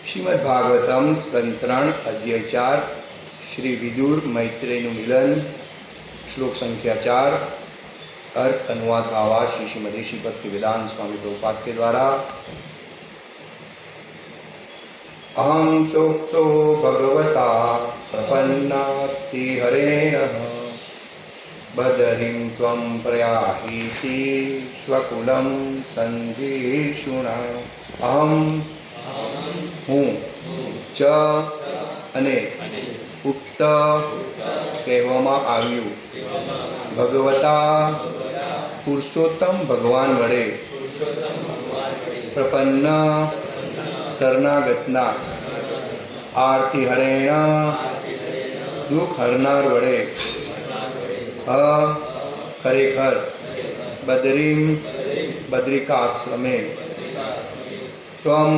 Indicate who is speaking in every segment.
Speaker 1: श्रीमद्भागवतम स्कंद 3 अध्याय 4 श्री विदुर मैत्रेयનું મિલન श्लोक संख्या 4 अर्थ अनुवाद भावार्थ श्री श्रीमदेशी भक्ति वेदांत स्वामी प्रभुपाद के द्वारा। अहं चोक्तो भगवता प्रपन्नाति हरेण बदरीं त्वं प्रयाहीति स्वकुलं संजीर्षुणा। अहं हूँ च अने उक्त कहेवामां आव्युं भगवता पुरुषोत्तम भगवान वडे प्रपन्न शरणागतना आरती हरेण दुख हरनार वडे खरेखर बदरीं बद्रिकाश्रमे त्वं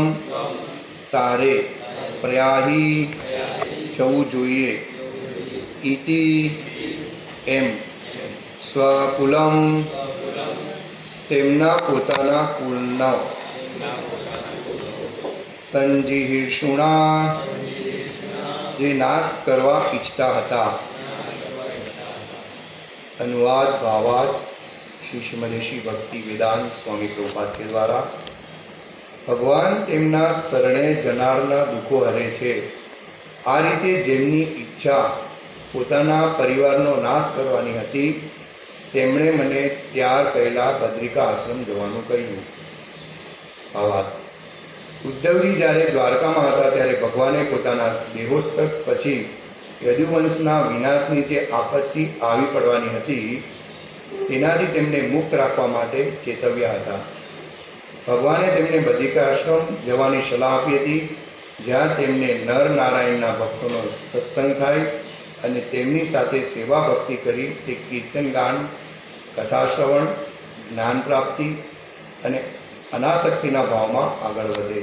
Speaker 1: तारे प्रयाही जवुं जोईए इति एम स्वकुलम तेमना पोताना कुलना संजीर्षुणा जे नाश करवा इच्छता हता। अनुवाद भावार्थ श्री श्रीमदेशी भक्ति वेदांत स्वामी प्रभुपाद के द्वारा। भगवान तेमना शरणे जनारना दुखो हरे छे। आ रीते जेमनी इच्छा पोताना परिवारनो नाश करवानी हती तेमणे मने त्यार पहेला बद्रिका आश्रम जवानुं कह्युं। भावार्थ उद्धवजी ज्यारे द्वारकामां हता त्यारे भगवाने पोताना देहोत्सर्ग पछी यदुवंशना विनाशनी जे आपत्ति आवी पड़वानी हती तेनाथी तेमने मुक्त राखवा माटे चेतव्या हता। भगवाने तेमने बद्रिका आश्रम जवानी सलाह आपी हती ज्यां तेमने नर नारायणना भक्तोनो सत्संग थाय अने तेमनी साथे सेवा भक्ति करी ते कीर्तन गान कथा श्रवण ज्ञान प्राप्ति अने अनासक्तिना भावमां आगळ वधे।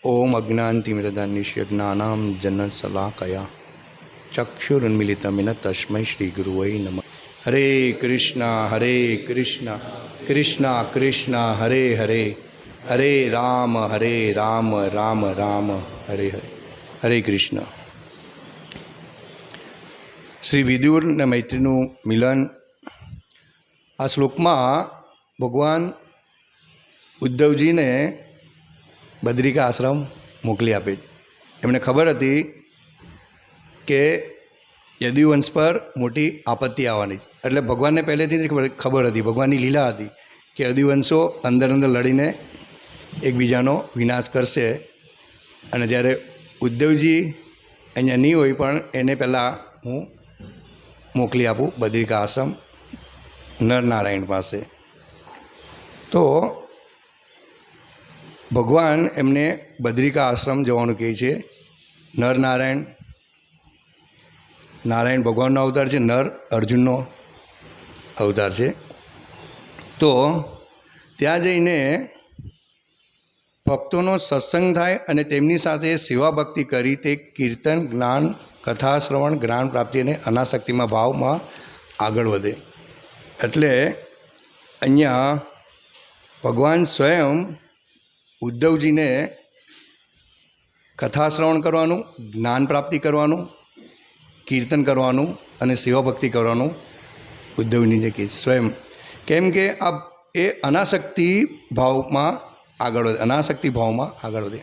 Speaker 1: ओम अज्ञानतिमिरन्धस्य ज्ञानां जनशलाकया चक्षुरुन्मीलितं तस्मै श्रीगुरुवे नमः। हरे कृष्णा कृष्णा कृष्णा हरे हरे हरे राम राम राम हरे हरे। हरे कृष्ण। श्री विदुर ने मैत्रीनु मिलन। आ श्लोक में भगवान उद्धवजी ने बद्रिका आश्रम मोकली आपे। एमने खबर हती के यदुवंश पर मोटी आपत्ति आवानी एटले भगवान ने पहलेथी खबर हती, भगवाननी लीला हती कि यदुवंशो अंदर अंदर लड़ीने एकबीजानो विनाश करशे अने ज्यारे उद्धवजी अहींया नहीं होय पण एने पहला हूँ मोकली आपू बद्रिका आश्रम नर नारायण पासे। तो भगवान एमने बद्रिका आश्रम जवानुं कहे छे। नर नारायण नारायण भगवाननो अवतार है, नर अर्जुननो अवतार है। तो त्यां जईने भक्तों सत्संग थाय अने तेमनी साथे सेवा भक्ति करी ते कीर्तन ज्ञान कथा श्रवण ज्ञान प्राप्ति अने अनासक्ति में भाव में आगळ वधे। एटले अहींया भगवान स्वयं उद्धवजी ने कथा श्रवण करवानुं ज्ञान प्राप्ति करवानुं कीर्तन करवानुं अने सेवा भक्ति करवानुं उद्धवजी ने कही स्वयं। केम के अब ए अनासक्ति भाव में आगळ वधे, अनासक्ति भाव में आगळ वधे।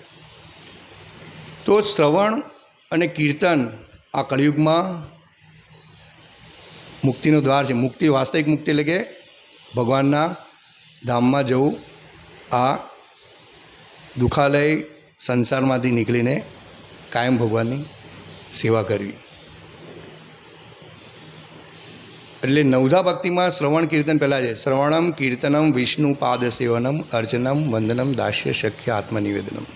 Speaker 1: तो श्रवण अने कीर्तन आ कलियुग में मुक्तिनो द्वार है। मुक्ति वास्तविक मुक्ति एटले के भगवानना धाम में जवुं, आ दुखालय संसारमांथी निकळीने कायम भगवाननी सेवा करवी। એટલે નવધા ભક્તિમાં શ્રવણ કીર્તન પહેલાં છે। શ્રવણમ કીર્તનમ વિષ્ણુ પાદ સેવનમ અર્ચનમ વંદનમ દાસ્ય શક્ય આત્મનિવેદનમ।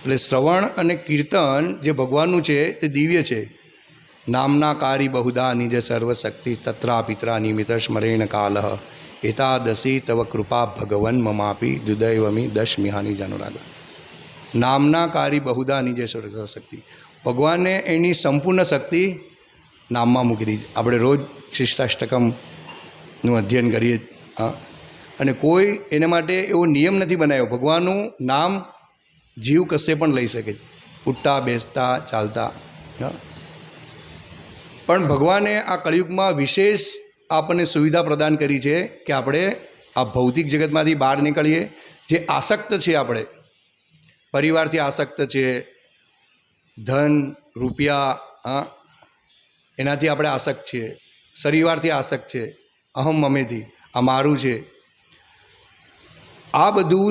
Speaker 1: એટલે શ્રવણ અને કીર્તન જે ભગવાનનું છે તે દિવ્ય છે। નામના કારી બહુધા નિજ સર્વશક્તિ તત્રા પિત્રા નિમિત સ્મરેણ કાલઃ એતાદશી તવ કૃપા ભગવન મમાપી દુદૈવમી દશમિહાની જાનુરાગ। નામના કારી બહુધા નિજ સર્વશક્તિ ભગવાને એની સંપૂર્ણ શક્તિ નામમાં મૂકી દીધી। આપણે રોજ શિષ્ટાષ્ટકમનું અધ્યયન કરીએ। અને કોઈ એના માટે એવો નિયમ નથી બનાવ્યો। ભગવાનનું નામ જીવ કશે પણ લઈ શકે, ઉઠતા બેસતા ચાલતા. પણ ભગવાને આ કળિયુગમાં વિશેષ આપણને સુવિધા પ્રદાન કરી છે કે આપણે આ ભૌતિક જગતમાંથી બહાર નીકળીએ. જે આસક્ત છે, આપણે પરિવારથી આસક્ત છે, ધન રૂપિયા એનાથી આપણે આસક્ત છીએ, પરિવારથી આસક્ત છે, અહમ મમેથી આ મારું છે. આ બધું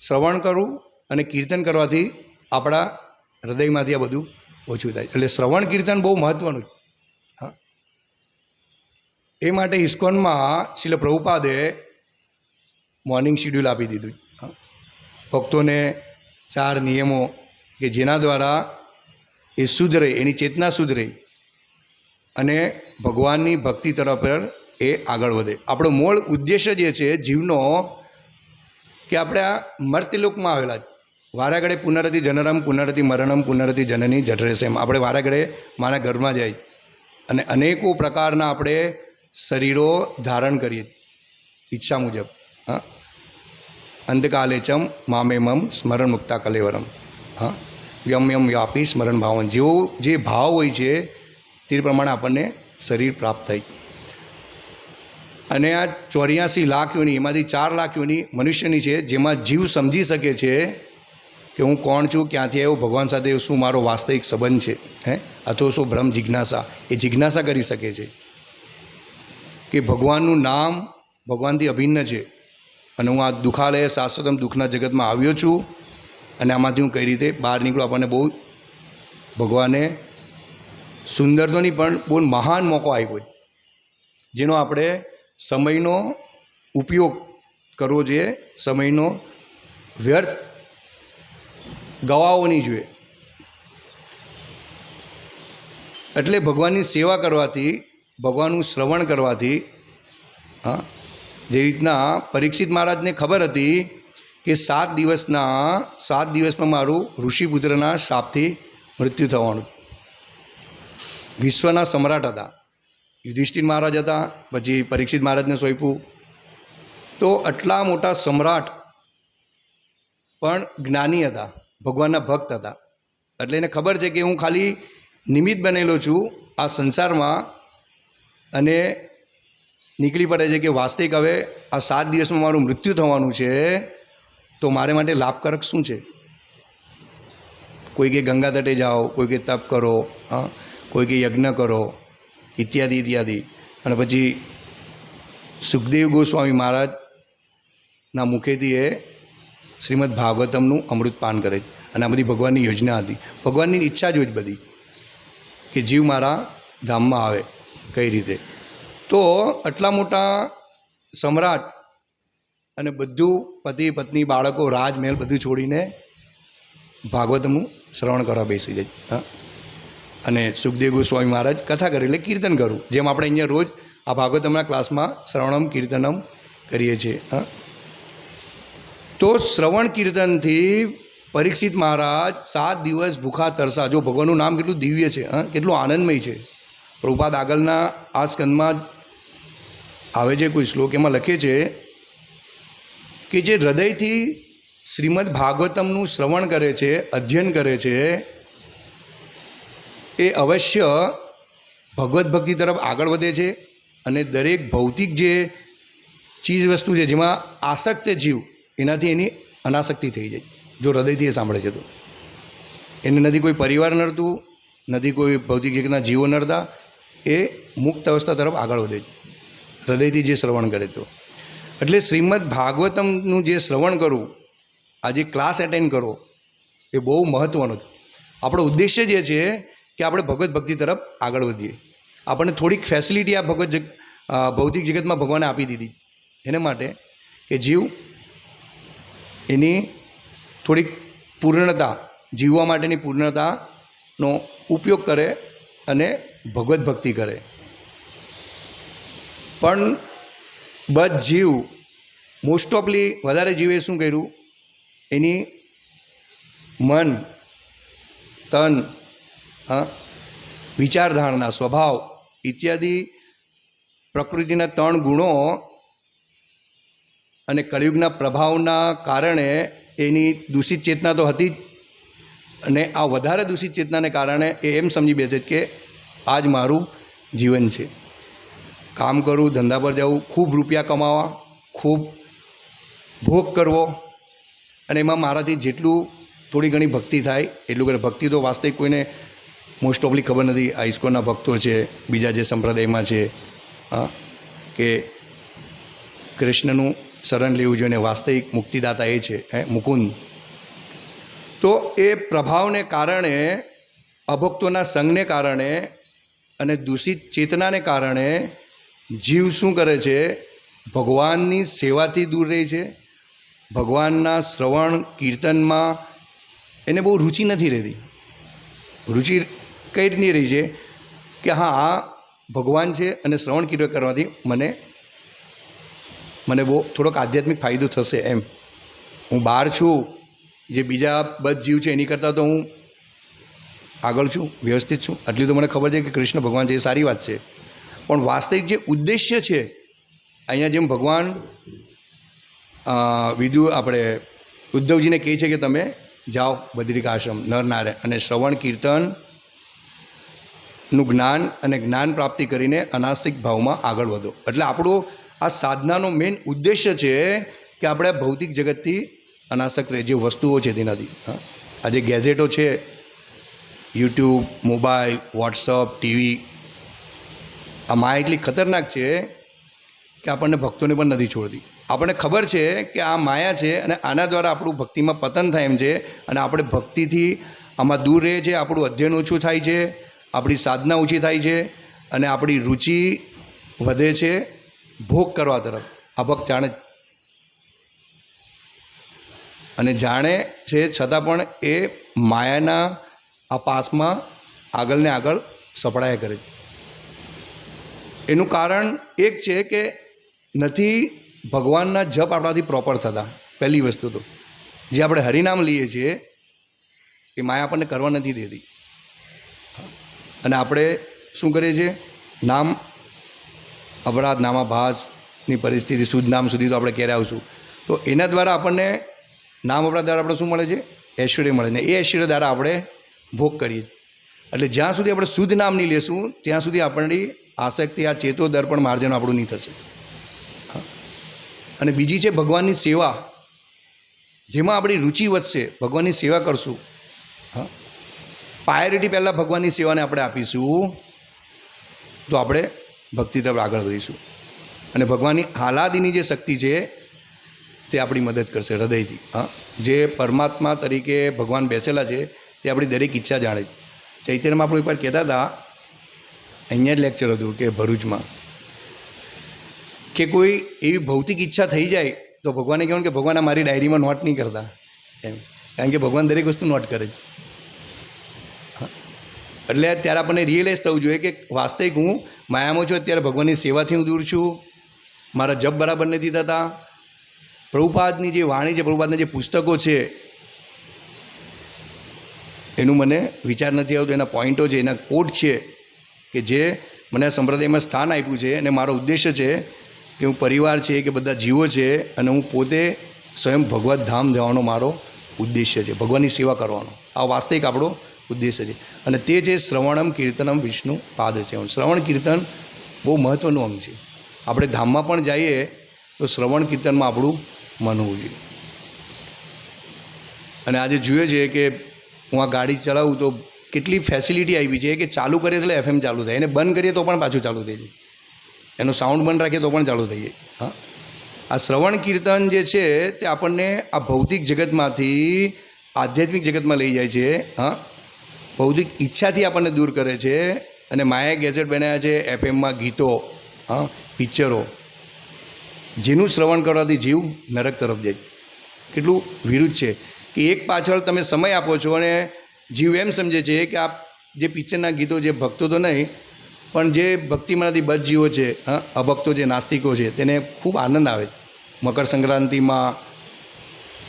Speaker 1: શ્રવણ કરવું અને કીર્તન કરવાથી આપણા હૃદયમાંથી આ બધું ઓછું થાય. એટલે શ્રવણ કીર્તન બહુ મહત્ત્વનું. એ માટે ઇસ્કોનમાં શ્રીલ પ્રભુપાદે મોર્નિંગ શિડ્યુલ આપી દીધું. ભક્તોને 4 નિયમો કે જેના દ્વારા એ શુદ્ધ રહે, એની ચેતના શુદ્ધ રહે અને ભગવાનની ભક્તિ તરફ એ આગળ વધે. આપણો મૂળ ઉદ્દેશ્ય જે છે જીવનો, કે આપણે આ મર્ત્યલોકમાં આવેલા વારાઘડે પુનરતિ જનરમ પુનરતિ મરણમ પુનરતિ જનની જઠરેસેમ. આપણે વારાઘડે મારા ઘરમાં જાય અને અનેકો પ્રકારના આપણે શરીરો ધારણ કરીએ ઈચ્છા મુજબ. અંતકાલે ચમ મામેમમ સ્મરણ મુક્તા કલેવરમ. યમ યમ વ્યાપી સ્મરણ ભાવન. જેવો જે ભાવ હોય છે તે પ્રમાણે આપણને શરીર પ્રાપ્ત થાય. અને આ 84 લાખ યોની, એમાંથી 4 લાખ યોની મનુષ્યની છે, જેમાં જીવ સમજી શકે છે કે હું કોણ છું, ક્યાંથી આવ્યો, ભગવાન સાથે શું મારો વાસ્તવિક સંબંધ છે, અથવા શું બ્રહ્મ જિજ્ઞાસા, એ જિજ્ઞાસા કરી શકે છે કે ભગવાનનું નામ ભગવાનથી અભિન્ન છે અને હું આ દુઃખાલય શાશ્વતમ દુઃખના જગતમાં આવ્યો છું અને આમાંથી હું કઈ રીતે બહાર નીકળું. આપણને બહુ ભગવાને સુંદર તો નહીં પણ બહુ મહાન મોકો આપ્યો, જેનો આપણે સમયનો ઉપયોગ કરવો જોઈએ, સમયનો વ્યર્થ ગવાવો નહીં જોઈએ. એટલે ભગવાનની સેવા કરવાથી, ભગવાનનું શ્રવણ કરવાથી, જે રીતના પરીક્ષિત મહારાજને ખબર હતી કે 7 દિવસમાં મારું ઋષિપુત્રના શાપથી મૃત્યુ થવાનું. વિશ્વના સમ્રાટ હતા, યુધિષ્ઠિર મહારાજ હતા, પછી પરીક્ષિત મહારાજને સોંપ્યું. તો આટલા મોટા સમ્રાટ પણ જ્ઞાની હતા, ભગવાનના ભક્ત હતા. એટલે એને ખબર છે કે હું ખાલી નિમિત્ત બનેલો છું આ સંસારમાં, અને નીકળી પડે છે કે વાસ્તવિક હવે આ 7 દિવસમાં મારું મૃત્યુ થવાનું છે, તો મારે માટે લાભકારક શું છે. કોઈ કે ગંગા તટે જાઓ, કોઈ કે તપ કરો, કોઈ કે યજ્ઞ કરો, ઇત્યાદિ ઇત્યાદિ. અને પછી સુખદેવ ગોસ્વામી મહારાજના મુખેથી એ શ્રીમદ ભાગવતમનું અમૃતપાન કરે. અને આ બધી ભગવાનની યોજના હતી, ભગવાનની ઈચ્છા જ હોય બધી, કે જીવ મારા ધામમાં આવે કઈ રીતે. તો આટલા મોટા સમ્રાટ અને બધું પતિ પત્ની બાળકો રાજમહેલ બધું છોડીને ભાગવતનું શ્રવણ કરવા બેસી જાય. અને સુખદેવ ગોસ્વામી મહારાજ કથા કરે એટલે કીર્તન કરું, જેમ આપણે અહીંયા રોજ આ ભાગવતમના ક્લાસમાં શ્રવણમ કીર્તનમ કરીએ છીએ. તો શ્રવણ કીર્તનથી પરીક્ષિત મહારાજ 7 દિવસ ભૂખા તરસા. જો ભગવાનનું નામ કેટલું દિવ્ય છે, કેટલું આનંદમય છે. પ્રભુપાદ આગળના આ સ્કંદમાં આવે છે કોઈ શ્લોક, એમાં લખે છે કે જે હૃદયથી શ્રીમદ ભાગવતમનું શ્રવણ કરે છે, અધ્યયન કરે છે, એ અવશ્ય ભગવદ્ ભક્તિ તરફ આગળ વધે છે. અને દરેક ભૌતિક જે ચીજ વસ્તુ છે જેમાં આસક્ત છે જીવ, એનાથી એની અનાસક્તિ થઈ જાય, જો હૃદયથી એ સાંભળે છે તો. એને નથી કોઈ પરિવાર નડતું, નથી કોઈ ભૌતિક જગતના જીવો નડતા, એ મુક્ત અવસ્થા તરફ આગળ વધે છે હૃદયથી જે શ્રવણ કરે તો. એટલે શ્રીમદ ભાગવતમનું જે શ્રવણ કરવું, આ જે ક્લાસ એટેન્ડ કરો, એ બહુ મહત્ત્વનો છે. આપણો ઉદ્દેશ્ય જે છે કે આપણે ભગવદ્ ભક્તિ તરફ આગળ વધીએ. આપણને થોડીક ફેસિલિટી આ ભૌતિક જગતમાં ભગવાને આપી દીધી, એના માટે કે જીવ એની થોડીક પૂર્ણતા, જીવવા માટેની પૂર્ણતાનો ઉપયોગ કરે અને ભગવદ્ ભક્તિ કરે. પણ બધ જીવ મોસ્ટ ઓફલી વધારે જીવે શું કર્યું, એની મન, તન, વિચારધારણા, સ્વભાવ ઇત્યાદિ પ્રકૃતિના 3 ગુણો અને કળિયુગના પ્રભાવના કારણે એની દૂષિત ચેતના તો હતી જ, અને આ વધારે દૂષિત ચેતનાને કારણે એ એમ સમજી બેસે કે આ જ મારું જીવન છે, કામ કરવું, ધંધા પર જવું, ખૂબ રૂપિયા કમાવા, ખૂબ ભોગ કરવો, અને એમાં મારાથી જેટલું થોડી ઘણી ભક્તિ થાય એટલું કરે. ભક્તિ તો વાસ્તવિક કોઈને મોસ્ટ ઓફલી ખબર નથી. આ ઇસ્કોનના ભક્તો છે, બીજા જે સંપ્રદાયમાં છે, કે કૃષ્ણનું શરણ લેવું જોઈએ, અને વાસ્તવિક મુક્તિદાતા એ છે મુકુંદ. તો એ પ્રભાવને કારણે, અભક્તોના સંગને કારણે અને દૂષિત ચેતનાને કારણે જીવ શું કરે છે? ભગવાનની સેવાથી દૂર રહે છે. ભગવાનના શ્રવણ કીર્તનમાં એને બહુ રુચિ નથી રહેતી. રુચિ કઈ રીતની રહી છે કે હા, આ ભગવાન છે અને શ્રવણ કીર્તન કરવાથી મને બહુ થોડોક આધ્યાત્મિક ફાયદો થશે એમ. હું બહાર છું, જે બીજા બધ જીવ છે એની કરતાં તો હું આગળ છું, વ્યવસ્થિત છું, આટલી તો મને ખબર છે કે કૃષ્ણ ભગવાન છે, એ સારી વાત છે. પણ વાસ્તવિક જે ઉદ્દેશ્ય છે, અહીંયા જેમ ભગવાન આપણે ઉદ્ધવજીને કહે છે કે તમે જાઓ બદ્રિકાશ્રમ, નર નારાયણ, અને શ્રવણ કીર્તનનું જ્ઞાન અને જ્ઞાન પ્રાપ્તિ કરીને અનાસ્તિક ભાવમાં આગળ વધો. એટલે આપણું આ સાધનાનો મેઇન ઉદ્દેશ્ય છે કે આપણે ભૌતિક જગતથી અનાસક્ત રહે, જે વસ્તુઓ છે તેનાથી. આ જે ગેઝેટો છે, યુટ્યુબ, મોબાઈલ, વોટ્સઅપ, ટીવી, આ માયા એટલી ખતરનાક છે કે આપણને ભક્તોને પણ નથી છોડતી. આપણને ખબર છે કે આ માયા છે અને આના દ્વારા આપણું ભક્તિમાં પતન થાય એમ છે, અને આપણે ભક્તિથી આમાં દૂર રહે છે, આપણું અધ્યયન ઓછું થાય છે, આપણી સાધના ઓછી થાય છે, અને આપણી રુચિ વધે છે ભોગ કરવા તરફ. આ ભક્ત જાણે અને જાણે છે છતાં પણ એ માયાના આ પાસમાં આગળ ને આગળ સપડાયા કરે છે. એનું કારણ એક છે કે નથી ભગવાનના જપ આપણાથી પ્રોપર થતા. પહેલી વસ્તુ તો જે આપણે હરિનામ લઈએ છીએ એ માયા આપણને કરવા નથી દેતી, અને આપણે શું કરીએ છીએ? નામ અપરાધ, નામાભાસની પરિસ્થિતિ, શુદ્ધ નામ સુધી તો આપણે ક્યારે આવશું? તો એના દ્વારા આપણને નામ અપરાધ દ્વારા આપણે શું મળે છે? ઐશ્વર્ય મળે, ને એ ઐશ્વર્ય દ્વારા આપણે ભોગ કરીએ. એટલે જ્યાં સુધી આપણે શુદ્ધ નામ નહીં લેશું ત્યાં સુધી આપણી આસક્તિ, આ ચેતો દર્પણ માર્જન આપણું નહીં થશે. અને બીજી છે ભગવાનની સેવા, જેમાં આપણી રુચિ વધશે, ભગવાનની સેવા કરશું. પ્રાયોરિટી પહેલાં ભગવાનની સેવાને આપણે આપીશું તો આપણે ભક્તિ તરફ આગળ વધીશું. અને ભગવાનની હાલાદીની જે શક્તિ છે તે આપણી મદદ કરશે હૃદયથી. જે પરમાત્મા તરીકે ભગવાન બેસેલા છે તે આપણી દરેક ઈચ્છા જાણે છે. ચૈતન્યમાં આપણે એકવાર કહેતા હતા, અહીંયા જ લેક્ચર હતું કે ભરૂચમાં, કે કોઈ એવી ભૌતિક ઈચ્છા થઈ જાય તો ભગવાને કહેવાનું કે ભગવાન આ મારી ડાયરીમાં નોટ નહીં કરતા એમ, કારણ કે ભગવાન દરેક વસ્તુ નોટ કરે છે. એટલે ત્યારે આપણને રિયલાઇઝ થવું જોઈએ કે વાસ્તવિક હું માયામાં છું, અત્યારે ભગવાનની સેવાથી હું દૂર છું, મારા જપ બરાબર નથી થતા. પ્રભુપાદની જે વાણી છે, પ્રભુપાદના જે પુસ્તકો છે એનું મને વિચાર નથી આવતો, એના પોઈન્ટો છે, એના કોટ છે કે જે મને સંપ્રદાયમાં સ્થાન આપ્યું છે. અને મારો ઉદ્દેશ્ય છે કે હું પરિવાર છે કે બધા જીવો છે, અને હું પોતે સ્વયં ભગવત ધામ જવાનો મારો ઉદ્દેશ્ય છે, ભગવાનની સેવા કરવાનો. આ વાસ્તવિક આપણો ઉદ્દેશ્ય છે. અને તે છે શ્રવણમ કીર્તનમ વિષ્ણુ પાદસેવમ. શ્રવણ કીર્તન બહુ મહત્ત્વનું અંગ છે. આપણે ધામમાં પણ જઈએ તો શ્રવણ કીર્તનમાં આપણું મન હોવું જોઈએ. અને આજે જોઈએ છે કે હું આ ગાડી ચલાવું તો કેટલી ફેસિલિટી આવી છે કે ચાલુ કરીએ એટલે FM ચાલુ થાય, એને બંધ કરીએ તો પણ પાછું ચાલુ થઈ જાય, એનો સાઉન્ડ બંધ રાખીએ તો પણ ચાલુ થઈ જાય. આ શ્રવણ કીર્તન જે છે તે આપણને આ ભૌતિક જગતમાંથી આધ્યાત્મિક જગતમાં લઈ જાય છે. ભૌતિક ઈચ્છાથી આપણને દૂર કરે છે. અને માયા ગેજેટ બનાવ્યા છે, FMમાં ગીતો, પિક્ચરો, જેનું શ્રવણ કરવાથી જીવ નરક તરફ જાય. કેટલું વિરુદ્ધ છે કે એક પાછળ તમે સમય આપો છો અને જીવ એમ સમજે છે કે આ જે પિક્ચરના ગીતો, જે ભક્તો તો નહીં પણ જે ભક્તિમાંથી બધ જીવો છે, અભક્તો જે નાસ્તિકો છે, તેને ખૂબ આનંદ આવે. મકર સંક્રાંતિમાં,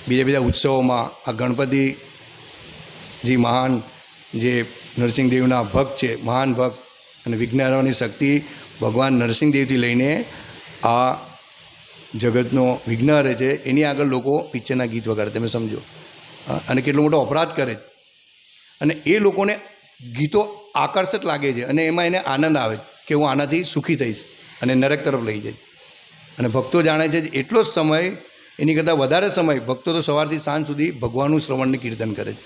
Speaker 1: બીજા ઉત્સવોમાં આ ગણપતિજી મહાન જે નરસિંહદેવના ભક્ત છે, મહાન ભક્ત, અને વિજ્ઞાનની શક્તિ ભગવાન નરસિંહદેવથી લઈને આ જગતનો વિઘ્નહરે છે એની આગળ લોકો પિક્ચરના ગીત વગાડે, તમે સમજો. અને કેટલો મોટો અપરાધ કરે છે, અને એ લોકોને ગીતો આકર્ષક લાગે છે, અને એમાં એને આનંદ આવે કે હું આનાથી સુખી થઈશ અને નરક તરફ લઈ જાય. અને ભક્તો જાણે છે એટલો જ સમય, એની કરતાં વધારે સમય ભક્તો તો સવારથી સાંજ સુધી ભગવાનનું શ્રવણને કીર્તન કરે છે.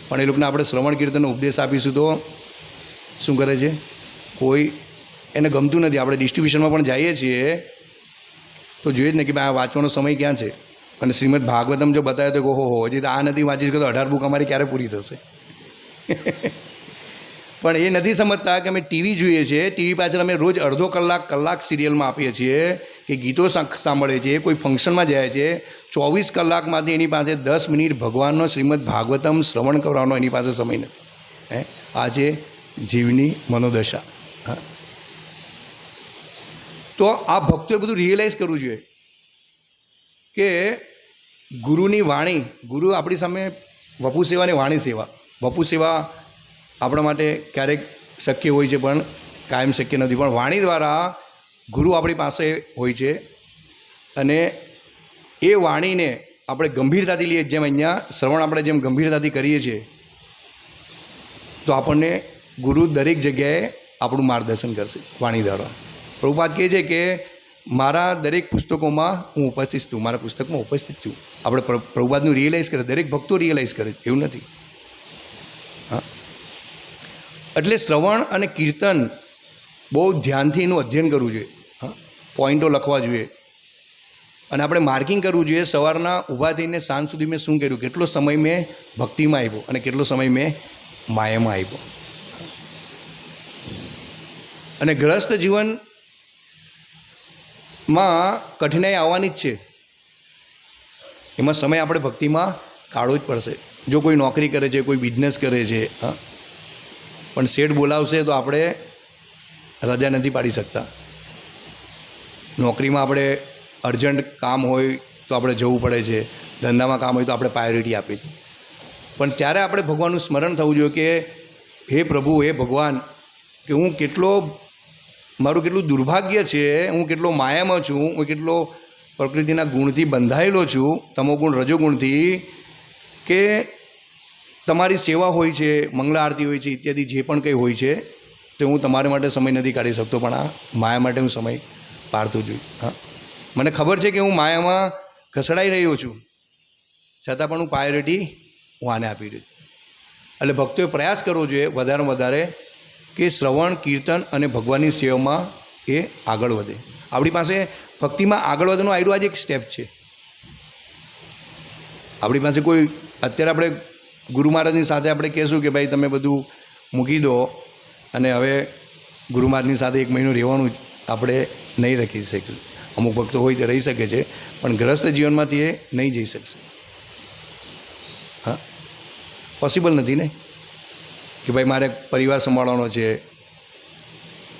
Speaker 1: પણ એ લોકોને આપણે શ્રવણ કીર્તનનો ઉપદેશ આપીશું તો શું કરે છે? કોઈ એને ગમતું નથી. આપણે ડિસ્ટ્રીબ્યુશનમાં પણ જઈએ છીએ તો જોઈએ જ ને કે ભાઈ આ વાંચવાનો સમય ક્યાં છે. અને શ્રીમદ ભાગવતમ જો બતાવે તો ઓહો હજી તો આ નથી વાંચી તો 18 બુક અમારી ક્યારે પૂરી થશે. પણ એ નથી સમજતા કે અમે ટીવી જોઈએ છીએ, ટીવી પાછળ અમે રોજ અડધો કલાક સિરિયલમાં આપીએ છીએ કે ગીતો સાંભળે છે, કોઈ ફંક્શનમાં જાય છે, 24 કલાકમાંથી એની પાસે 10 મિનિટ ભગવાનનો શ્રીમદ ભાગવતમ શ્રવણ કરવાનો એની પાસે સમય નથી. આ છે જીવની મનોદશા. તો આ ભક્તોએ બધું રિયલાઇઝ કરવું જોઈએ કે ગુરુની વાણી, ગુરુ આપણી સામે વપુ સેવા અને વાણી સેવા. વપુ સેવા આપણા માટે ક્યારેક શક્ય હોય છે પણ કાયમ શક્ય નથી. પણ વાણી દ્વારા ગુરુ આપણી પાસે હોય છે, અને એ વાણીને આપણે ગંભીરતાથી લઈએ. જેમ અહીંયા શ્રવણ આપણે જેમ ગંભીરતાથી કરીએ છીએ તો આપણને ગુરુ દરેક જગ્યાએ આપણું માર્ગદર્શન કરશે વાણી દ્વારા. પ્રભુપાદ કહે છે કે મારા દરેક પુસ્તકોમાં હું ઉપસ્થિત છું, મારા પુસ્તકમાં ઉપસ્થિત છું. આપણે પ્રભુપાદનું રિયલાઇઝ કરે, દરેક ભક્તો રિયલાઇઝ કરે, એવું નથી. હા, એટલે શ્રવણ અને કીર્તન બહુ ધ્યાનથી એનું અધ્યયન કરવું જોઈએ. હા, પોઈન્ટો લખવા જોઈએ, અને આપણે માર્કિંગ કરવું જોઈએ. સવારના ઊભા થઈને સાંજ સુધી મેં શું કર્યું, કેટલો સમય મેં ભક્તિમાં આપ્યો અને કેટલો સમય મેં માયામાં આપ્યો. અને ગ્રસ્ત જીવનમાં કઠિનાઈ આવવાની જ છે, એમાં સમય આપણે ભક્તિમાં કાઢવો જ પડશે. જો કોઈ નોકરી કરે છે, કોઈ બિઝનેસ કરે છે, હા, પણ શેઠ બોલાવશે તો આપણે રજા નથી પાડી શકતા. નોકરીમાં આપણે અર્જન્ટ કામ હોય તો આપણે જવું પડે છે, ધંધામાં કામ હોય તો આપણે પ્રાયોરિટી આપી. પણ ત્યારે આપણે ભગવાનનું સ્મરણ થવું જોઈએ કે હે પ્રભુ, હે ભગવાન, કે હું મારું કેટલું દુર્ભાગ્ય છે, હું કેટલો માયામાં છું, હું કેટલો પ્રકૃતિના ગુણથી બંધાયેલો છું, તમોગુણ રજોગુણથી, કે તમારી સેવા હોય છે, મંગળા આરતી હોય છે, ઇત્યાદિ જે પણ કંઈ હોય છે તો હું તમારા માટે સમય નથી કાઢી શકતો, પણ આ માયા માટે હું સમય કાઢતો જોઈએ. હા, મને ખબર છે કે હું માયામાં ઘસડાઈ રહ્યો છું, છતાં પણ હું પ્રાયોરિટી હું આને આપી રહ્યો છું. એટલે ભક્તોએ પ્રયાસ કરવો જોઈએ વધારેમાં વધારે કે શ્રવણ, કીર્તન અને ભગવાનની સેવામાં એ આગળ વધે. આપણી પાસે ભક્તિમાં આગળ વધવાનું આયરું આજે એક સ્ટેપ છે. આપણી પાસે કોઈ અત્યારે આપણે ગુરુ મહારાજની સાથે આપણે કહેશું કે ભાઈ તમે બધું મૂકી દો અને હવે ગુરુ મહારાજની સાથે 1 મહિનો રહેવાનું જ, આપણે નહીં રાખી શકીએ. અમુક ભક્તો હોય તે રહી શકે છે, પણ ગ્રસ્ત જીવનમાંથી એ નહીં જઈ શકશે. હા, પોસિબલ નથી ને કે ભાઈ મારે પરિવાર સંભાળવાનો છે,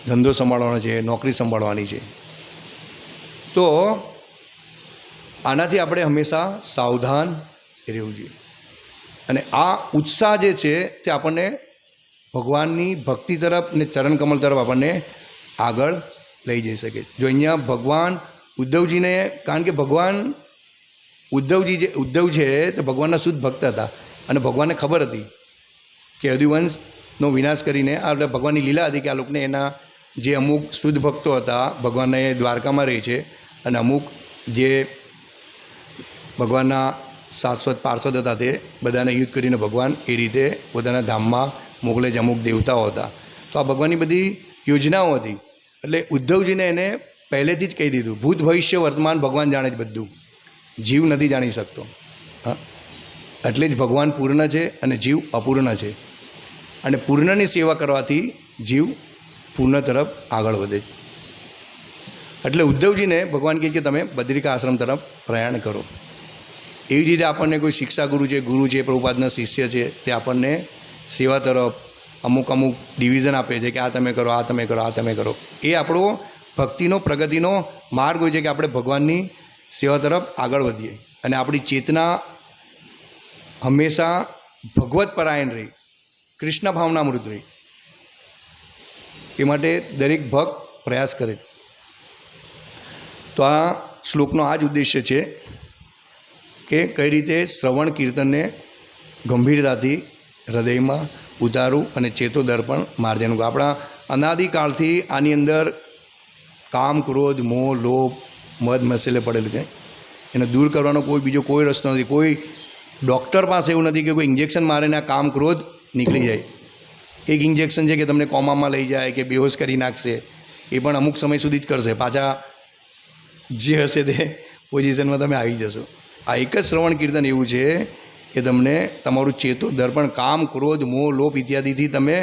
Speaker 1: ધંધો સંભાળવાનો છે, નોકરી સંભાળવાની છે. તો આનાથી આપણે હંમેશા સાવધાન રહેવું જોઈએ. અને આ ઉત્સાહ જે છે તે આપણને ભગવાનની ભક્તિ તરફ ને ચરણકમળ તરફ આપણને આગળ લઈ જઈ શકે. જો અહીંયા ભગવાન ઉદ્ધવજીને, કારણ કે ભગવાન ઉદ્ધવ છે તો ભગવાનના શુદ્ધ ભક્ત હતા, અને ભગવાનને ખબર હતી કે યદુવંશનો વિનાશ કરીને એટલે ભગવાનની લીલા હતી કે આ લોકોને એના જે અમુક શુદ્ધ ભક્તો હતા ભગવાનના એ દ્વારકામાં રહે છે, અને અમુક જે ભગવાનના શાશ્વત પાર્ષદ હતા તે બધાને યુદ્ધ કરીને ભગવાન એ રીતે પોતાના ધામમાં મોકલે છે. અમુક દેવતાઓ હતા. તો આ ભગવાનની બધી યોજનાઓ હતી. એટલે ઉદ્ધવજીને એને પહેલેથી જ કહી દીધું, ભૂત ભવિષ્ય વર્તમાન ભગવાન જાણે જ બધું, જીવ નથી જાણી શકતો. હા, એટલે જ ભગવાન પૂર્ણ છે અને જીવ અપૂર્ણ છે, અને પૂર્ણની સેવા કરવાથી જીવ પૂર્ણ તરફ આગળ વધે. એટલે ઉદ્ધવજીને ભગવાન કહે કે તમે બદ્રિકા આશ્રમ તરફ પ્રયાણ કરો. એવી રીતે આપણને કોઈ શિક્ષા ગુરુ છે, પ્રભુપાદના શિષ્ય છે, તે આપણને સેવા તરફ અમુક ડિવિઝન આપે છે કે આ તમે કરો, આ તમે કરો, આ તમે કરો. એ આપણો ભક્તિનો પ્રગતિનો માર્ગ હોય છે કે આપણે ભગવાનની સેવા તરફ આગળ વધીએ અને આપણી ચેતના હંમેશા ભગવત પરાયણ રહી, કૃષ્ણ ભાવનામૃત રહી. એ માટે દરેક ભક્ત પ્રયાસ કરે. તો આ શ્લોકનો આ જ ઉદ્દેશ્ય છે કે કઈ રીતે શ્રવણ કીર્તનને ગંભીરતાથી હૃદયમાં ઉતારવું અને ચેતો દર્પણ માર્જનનું. આપણા અનાદિકાળથી આની અંદર કામ, ક્રોધ, મોહ, લોભ, મદ મસેલે પડેલું છે. એને દૂર કરવાનો બીજો કોઈ રસ્તો નથી. કોઈ ડૉક્ટર પાસે એવું નથી કે કોઈ ઇન્જેક્શન મારે ને આ કામ, ક્રોધ નીકળી જાય. એક ઇન્જેક્શન છે કે તમને કોમામાં લઈ જાય કે બેહોશ કરી નાખશે, એ પણ અમુક સમય સુધી જ કરશે. પાછા જે હશે તે પોઝિશનમાં તમે આવી જશો. આ એક જ શ્રવણ કીર્તન એવું છે કે તમને તમારું ચેતો દર્પણ, કામ, ક્રોધ, મોહ, લોભ ઇત્યાદિથી તમે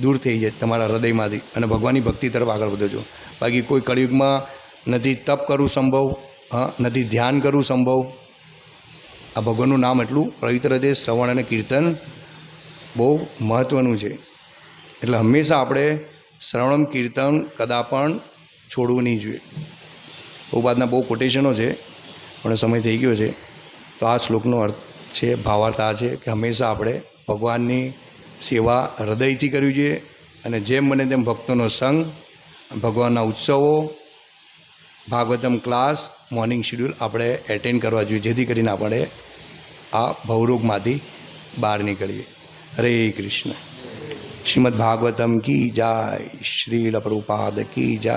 Speaker 1: દૂર થઈ જાય તમારા હૃદયમાંથી અને ભગવાનની ભક્તિ તરફ આગળ વધો છો. બાકી કોઈ કળિયુગમાં નથી તપ કરવું સંભવ, નથી ધ્યાન કરવું સંભવ. આ ભગવાનનું નામ એટલું પવિત્ર છે. શ્રવણ અને કીર્તન બહુ મહત્ત્વનું છે. એટલે હંમેશા આપણે શ્રવણ કીર્તન કદા પણ છોડવું નહીં જોઈએ. પ્રભુપાદના બહુ કોટેશનો છે પણ સમય થઈ ગયો છે. તો આ શ્લોકનો અર્થ છે, ભાવાર્થ આ છે કે હંમેશા આપણે ભગવાનની સેવા હૃદયથી કરવી જોઈએ અને જેમ બને તેમ ભક્તોનો સંગ, ભગવાનના ઉત્સવો, ભાગવતમ ક્લાસ, મોર્નિંગ શિડ્યુલ આપણે એટેન્ડ કરવા જોઈએ, જેથી કરીને આપણે આ ભવરોગમાંથી બહાર નીકળીએ. હરે કૃષ્ણ. શ્રીમદ ભાગવતમ કી જય, શ્રીલ પ્રભુપાદ કી જય.